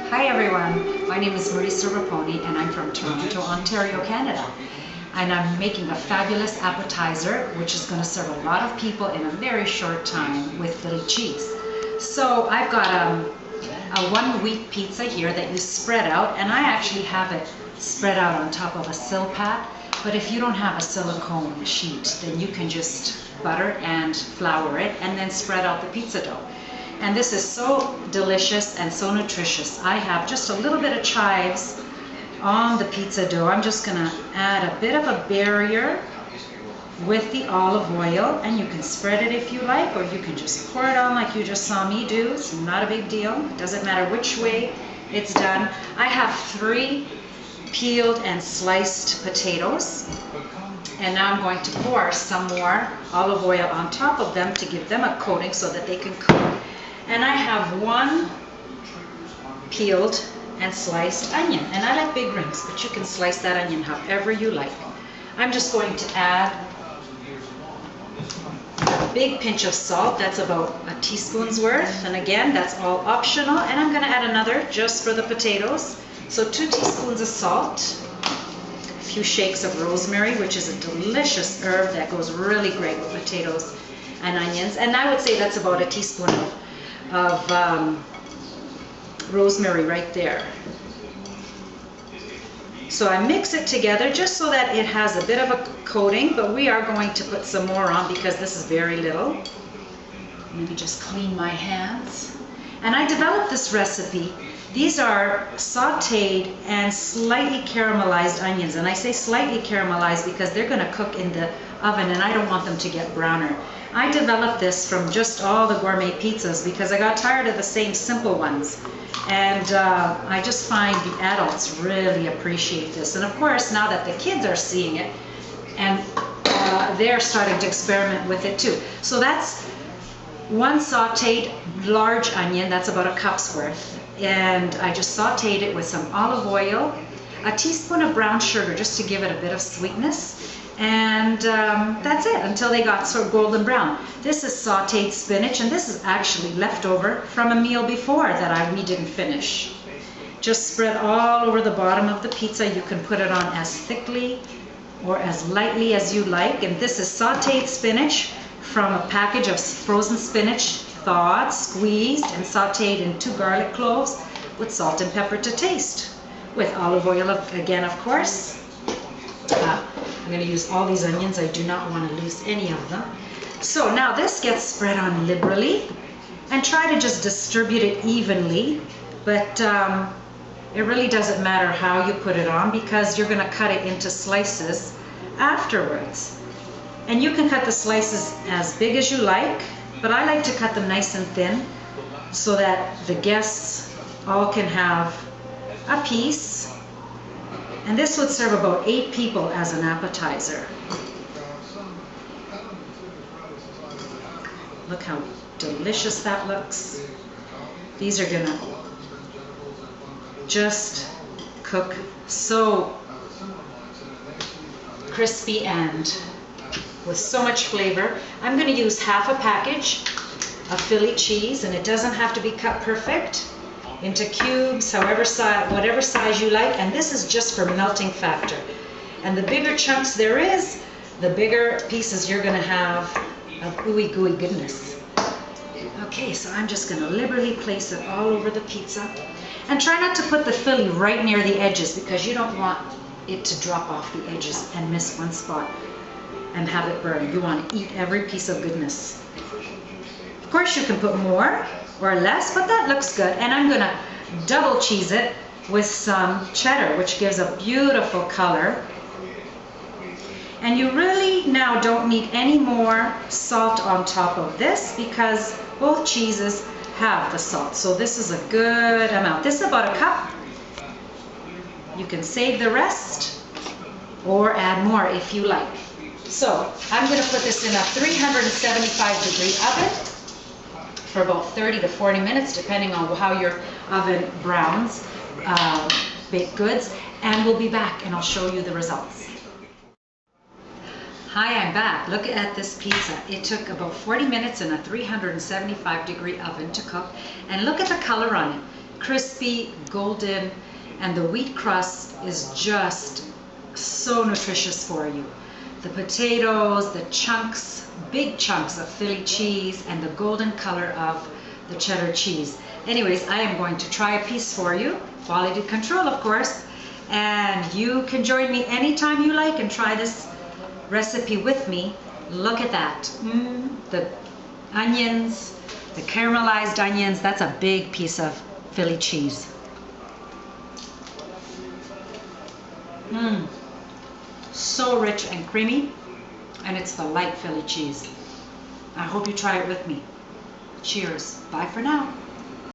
Hi everyone, my name is Marisa Raponi and I'm from Toronto, Ontario, Canada. And I'm making a fabulous appetizer which is going to serve a lot of people in a very short time with Philly cheese. So I've got a 1 wheat pizza here that you spread out, and I actually have it spread out on top of a silpat. But if you don't have a silicone sheet, then you can just butter and flour it and then spread out the pizza dough. And this is so delicious and so nutritious. I have just a little bit of chives on the pizza dough. I'm just going to add a bit of a barrier with the olive oil, and you can spread it if you like, or you can just pour it on like you just saw me do. It's not a big deal. It doesn't matter which way it's done. I have 3 peeled and sliced potatoes, and now I'm going to pour some more olive oil on top of them to give them a coating so that they can cook. And I have 1 peeled and sliced onion, and I like big rings, but you can slice that onion however you like. I'm just going to add a big pinch of salt. That's about a teaspoon's worth, and again, that's all optional. And I'm going to add another just for the potatoes. So 2 teaspoons of salt, a few shakes of rosemary, which is a delicious herb that goes really great with potatoes and onions. And I would say that's about a teaspoon of rosemary right there. So I mix it together just so that it has a bit of a coating, but we are going to put some more on because this is very little. Let me just clean my hands. And I developed this recipe. These are sauteed and slightly caramelized onions, and I say slightly caramelized because they're going to cook in the oven and I don't want them to get browner. I developed this from just all the gourmet pizzas because I got tired of the same simple ones, and I just find the adults really appreciate this. And of course, now that the kids are seeing it, and they're starting to experiment with it too. So that's 1 sauteed large onion, that's about a cup's worth. And I just sauteed it with some olive oil, a teaspoon of brown sugar just to give it a bit of sweetness, and that's it until they got sort of golden brown. This is sauteed spinach, and this is actually leftover from a meal before that we didn't finish. Just spread all over the bottom of the pizza. You can put it on as thickly or as lightly as you like. And this is sauteed spinach from a package of frozen spinach, thawed, squeezed, and sauteed in 2 garlic cloves with salt and pepper to taste. With olive oil again, of course. I'm going to use all these onions. I do not want to lose any of them. So now this gets spread on liberally, and try to just distribute it evenly, but it really doesn't matter how you put it on because you're going to cut it into slices afterwards. And you can cut the slices as big as you like, but I like to cut them nice and thin so that the guests all can have a piece. And this would serve about 8 people as an appetizer. Look how delicious that looks. These are gonna just cook so crispy and with so much flavor. I'm going to use half a package of Philly cheese, and it doesn't have to be cut perfect, into cubes, whatever size you like, and this is just for melting factor. And the bigger chunks there is, the bigger pieces you're going to have of ooey gooey goodness. Okay, so I'm just going to liberally place it all over the pizza, and try not to put the Philly right near the edges because you don't want it to drop off the edges and miss one spot and have it burn. You want to eat every piece of goodness. Of course, you can put more or less, but that looks good. And I'm going to double cheese it with some cheddar, which gives a beautiful color. And you really now don't need any more salt on top of this because both cheeses have the salt. So this is a good amount. This is about a cup. You can save the rest or add more if you like. So I'm going to put this in a 375-degree oven for about 30 to 40 minutes, depending on how your oven browns baked goods, and we'll be back and I'll show you the results. Hi, I'm back. Look at this pizza. It took about 40 minutes in a 375-degree oven to cook, and look at the color on it. crispy, golden, and the wheat crust is just so nutritious for you. The potatoes, the chunks, big chunks of Philly cheese, and the golden color of the cheddar cheese. Anyways, I am going to try a piece for you. Quality control, of course. And you can join me anytime you like and try this recipe with me. Look at that. The onions, the caramelized onions. That's a big piece of Philly cheese. So rich and creamy, and it's the light Philly cheese. I hope you try it with me. Cheers. Bye for now.